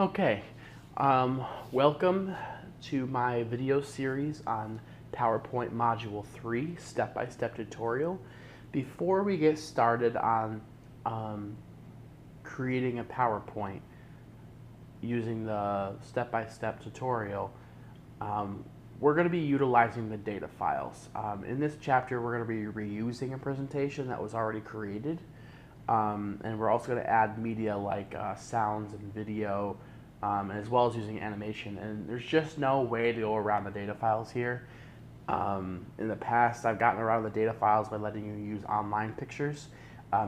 Okay, welcome to my video series on PowerPoint Module 3 step-by-step tutorial. Before we get started on creating a PowerPoint using the step-by-step tutorial, we're going to be utilizing the data files. In this chapter, we're going to be reusing a presentation that was already created. And we're also going to add media like sounds and video, as well as using animation. And there's just no way to go around the data files here. In the past, I've gotten around the data files by letting you use online pictures.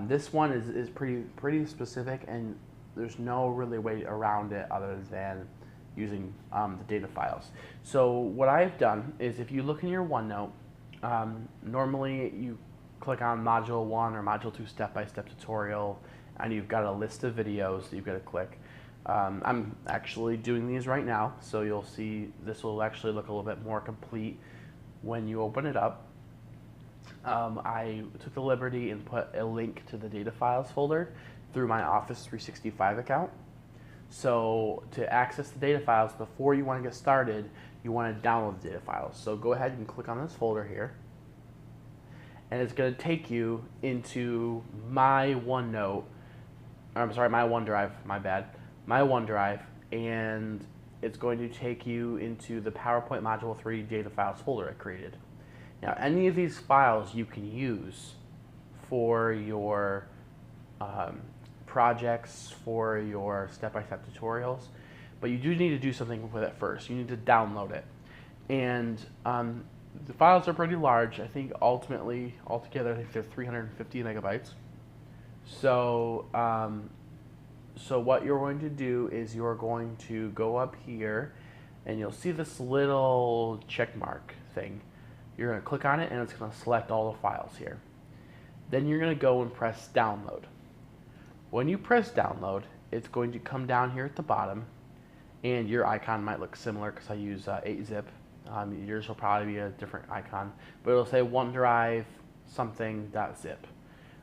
This one is pretty specific, and there's no really way around it other than using the data files. So what I've done is, if you look in your OneNote, normally you click on Module 1 or Module 2 step-by-step tutorial, and you've got a list of videos that you've got to click. I'm actually doing these right now, so you'll see this will actually look a little bit more complete when you open it up. I took the liberty and put a link to the data files folder through my Office 365 account. So to access the data files, before you want to get started, you want to download the data files. So go ahead and click on this folder here, and it's going to take you into my OneNote, I'm sorry, my OneDrive, my OneDrive, and it's going to take you into the PowerPoint Module 3 data files folder I created. Now, any of these files you can use for your projects, for your step-by-step tutorials, but you do need to do something with it first. You need to download it. And the files are pretty large. I think altogether, I think they're 350 megabytes. So, so what you're going to do is you're going to go up here, and you'll see this little check mark thing. You're going to click on it, and it's going to select all the files here. Then you're going to go and press download. When you press download, it's going to come down here at the bottom, and your icon might look similar because I use 8-zip. Yours will probably be a different icon, but it'll say OneDrive something.zip.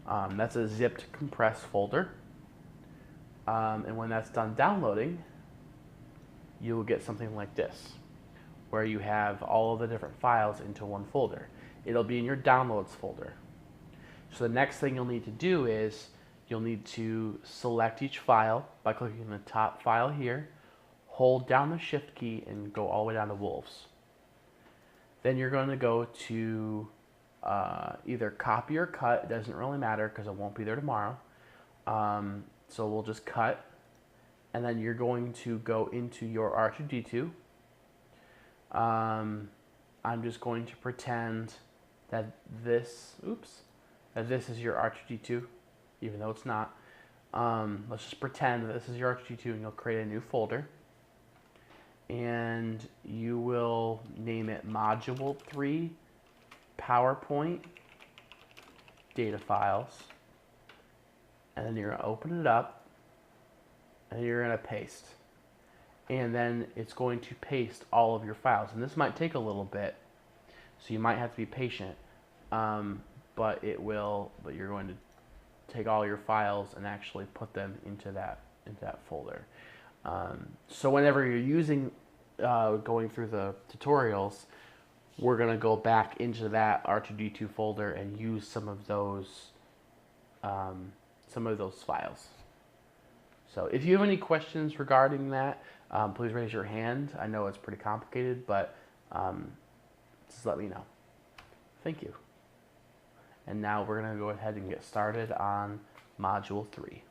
That's a zipped compressed folder. And when that's done downloading, you will get something like this, where you have all of the different files into one folder. It'll be in your downloads folder. So the next thing you'll need to do is you'll need to select each file by clicking the top file here, hold down the shift key, and go all the way down to wolves. Then you're going to go to either copy or cut. It doesn't really matter because it won't be there tomorrow. So we'll just cut, and then you're going to go into your R2D2. I'm just going to pretend that this is your R2D2, even though it's not. Let's just pretend that this is your R2D2, and you'll create a new folder. And you will name it Module 3 PowerPoint Data Files. And then you're going to open it up, and you're going to paste. And then it's going to paste all of your files. And this might take a little bit, so you might have to be patient. But you're going to take all your files and actually put them into that folder. So whenever you're using, going through the tutorials, we're going to go back into that R2D2 folder and use some of those files. So if you have any questions regarding that, please raise your hand. I know it's pretty complicated, but just let me know. Thank you. And now we're going to go ahead and get started on Module 3.